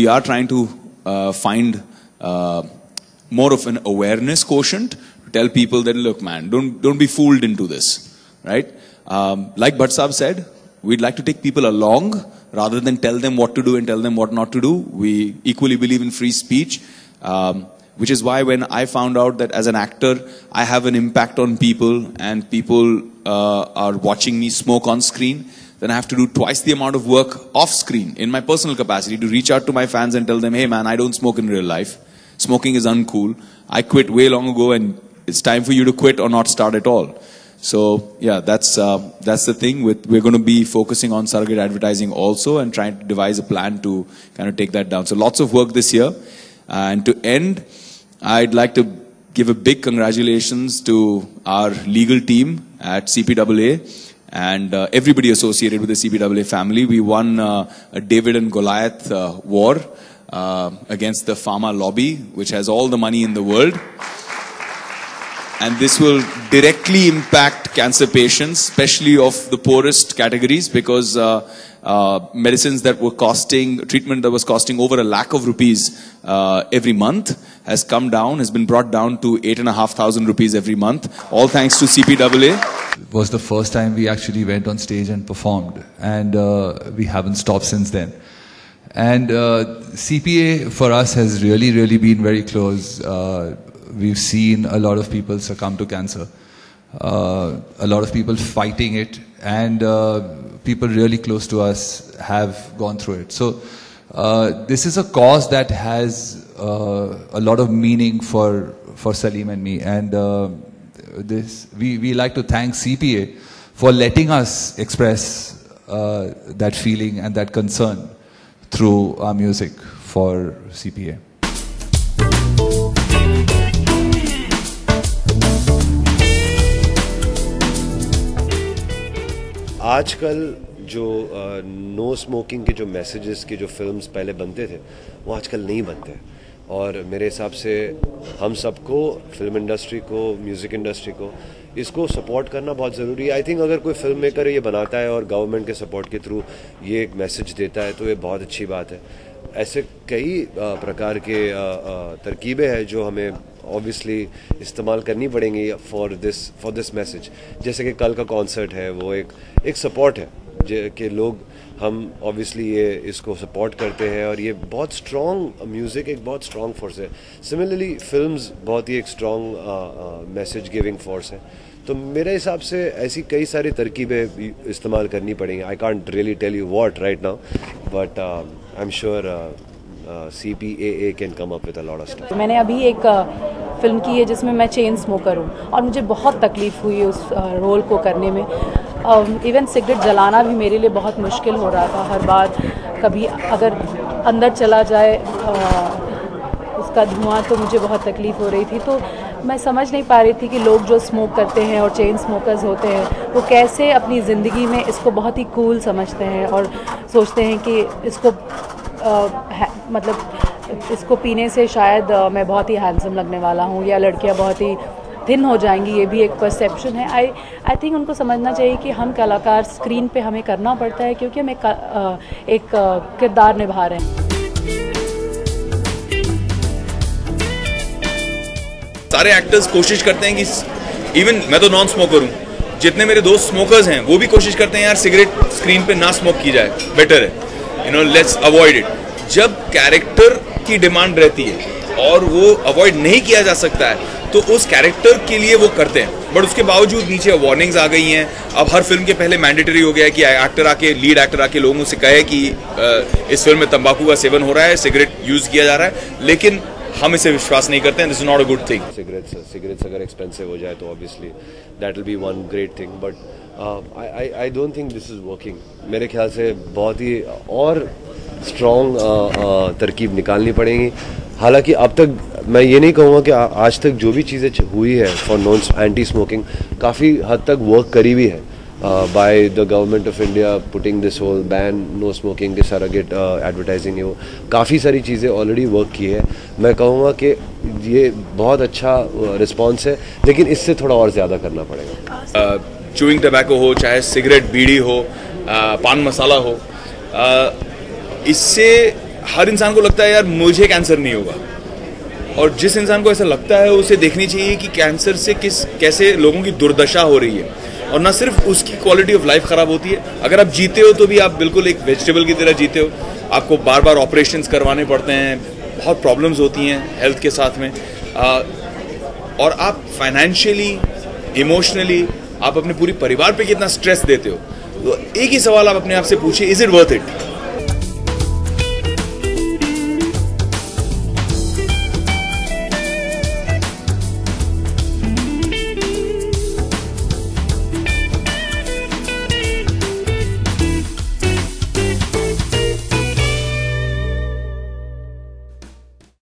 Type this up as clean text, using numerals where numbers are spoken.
we are trying to find more of an awareness quotient to tell people that, look, man, don't be fooled into this, right? Like Bhatt Saab said, we'd like to take people along rather than tell them what to do and tell them what not to do. We equally believe in free speech, which is why when I found out that as an actor, I have an impact on people and people are watching me smoke on screen, then I have to do twice the amount of work off screen in my personal capacity to reach out to my fans and tell them, hey man, I don't smoke in real life. Smoking is uncool. I quit way long ago and it's time for you to quit or not start at all. So yeah, that's the thing. We're going to be focusing on surrogate advertising also and trying to devise a plan to kind of take that down. So lots of work this year. And to end, I'd like to give a big congratulations to our legal team at CPAA and everybody associated with the CPAA family. We won a David and Goliath war against the pharma lobby, which has all the money in the world. And this will directly impact cancer patients, especially of the poorest categories, because medicines that were costing, treatment that was costing over ₹1 lakh every month has come down, has been brought down to ₹8,500 every month, all thanks to CPAA. It was the first time we actually went on stage and performed, and we haven't stopped since then. And CPA for us has really been very close. We've seen a lot of people succumb to cancer, a lot of people fighting it, and people really close to us have gone through it. So this is a cause that has a lot of meaning for Salim and me, and we like to thank CPA for letting us express that feeling and that concern through our music for CPA. आजकल जो no smoking के जो messages के जो films पहले बनते थे वो आजकल नहीं बनते, और मेरे हिसाब से हम सबको, फिल्म इंडस्ट्री को, म्यूज़िक इंडस्ट्री को, इसको सपोर्ट करना बहुत ज़रूरी है। आई थिंक अगर कोई फिल्म मेकर ये बनाता है और गवर्नमेंट के सपोर्ट के थ्रू ये एक मैसेज देता है तो ये बहुत अच्छी बात है। ऐसे कई प्रकार के तरकीबें हैं जो हमें ऑब्वियसली इस्तेमाल करनी पड़ेंगी फॉर दिस मैसेज। जैसे कि कल का कॉन्सर्ट है, वो एक सपोर्ट है कि लोग, हम ऑब्वियसली ये इसको सपोर्ट करते हैं, और ये बहुत स्ट्रॉन्ग म्यूज़िक एक बहुत स्ट्रॉन्ग फोर्स है। सिमिलरली फिल्म्स बहुत ही एक स्ट्रॉन्ग मैसेज गिविंग फोर्स है। तो मेरे हिसाब से ऐसी कई सारी तरकीबें इस्तेमाल करनी पड़ेंगी। I can't really tell you what right now, but I am sure CPAA can come up with a lot of stuff. मैंने अभी एक फिल्म की है जिसमें मैं चेन स्मोकर हूँ, और मुझे बहुत तकलीफ़ हुई उस रोल को करने में। इवन सिगरेट जलाना भी मेरे लिए बहुत मुश्किल हो रहा था। हर बार कभी अगर अंदर चला जाए उसका धुआं तो मुझे बहुत तकलीफ़ हो रही थी। तो मैं समझ नहीं पा रही थी कि लोग जो स्मोक करते हैं और चेन स्मोकर्स होते हैं वो कैसे अपनी ज़िंदगी में इसको बहुत ही कूल समझते हैं और सोचते हैं कि इसको मतलब इसको पीने से शायद मैं बहुत ही हैंडसम लगने वाला हूँ या लड़कियाँ बहुत ही थिन हो जाएंगी। ये भी एक परसेप्शन है। आई थिंक उनको समझना चाहिए कि हम कलाकार स्क्रीन पे हमें करना पड़ता है क्योंकि हम एक किरदार निभा रहे हैं। सारे एक्टर्स कोशिश करते हैं कि, इवन मैं तो नॉन स्मोकर हूँ, जितने मेरे दोस्त स्मोकर्स हैं वो भी कोशिश करते हैं यार सिगरेट स्क्रीन पे ना स्मोक की जाए, बेटर है, you know, let's avoid it. जब कैरेक्टर की डिमांड रहती है और वो अवॉइड नहीं किया जा सकता है तो उस कैरेक्टर के लिए वो करते हैं, बट उसके बावजूद नीचे वार्निंग्स आ गई हैं। अब हर फिल्म के पहले मैंडेटरी हो गया है कि एक्टर आके, लीड एक्टर आके लोगों से कहे कि इस फिल्म में तंबाकू का सेवन हो रहा है, सिगरेट यूज किया जा रहा है, लेकिन हम इसे विश्वास नहीं करते हैं। This is not a good thing. Cigarettes अगर एक्सपेंसिव हो जाए तो obviously that will be one great thing, but I don't think this is working. मेरे ख्याल से बहुत ही और स्ट्रॉन्ग तरकीब निकालनी पड़ेगी। हालांकि अब तक मैं ये नहीं कहूँगा कि आज तक जो भी चीज़ें हुई है फॉर नॉन एंटी स्मोकिंग काफ़ी हद तक वर्क करी भी है by the government of India putting this whole ban no smoking के सरगेट एडवर्टाइजिंग है, वो काफ़ी सारी चीज़ें ऑलरेडी वर्क की है। मैं कहूँगा कि ये बहुत अच्छा रिस्पॉन्स है, लेकिन इससे थोड़ा और ज़्यादा करना पड़ेगा। च्यूइंग टबैको हो, चाहे सिगरेट बीड़ी हो, पान मसाला हो, इससे हर इंसान को लगता है यार मुझे कैंसर नहीं होगा, और जिस इंसान को ऐसा लगता है उसे देखनी चाहिए कि कैंसर से कैसे लोगों की दुर्दशा हो रही है, और ना सिर्फ उसकी क्वालिटी ऑफ लाइफ खराब होती है, अगर आप जीते हो तो भी आप बिल्कुल एक वेजिटेबल की तरह जीते हो, आपको बार बार ऑपरेशंस करवाने पड़ते हैं, बहुत प्रॉब्लम्स होती हैं हेल्थ के साथ में, और आप फाइनेंशियली, इमोशनली, आप अपने पूरे परिवार पे कितना स्ट्रेस देते हो। तो एक ही सवाल आप अपने आप से पूछिए, इज इट वर्थ इट?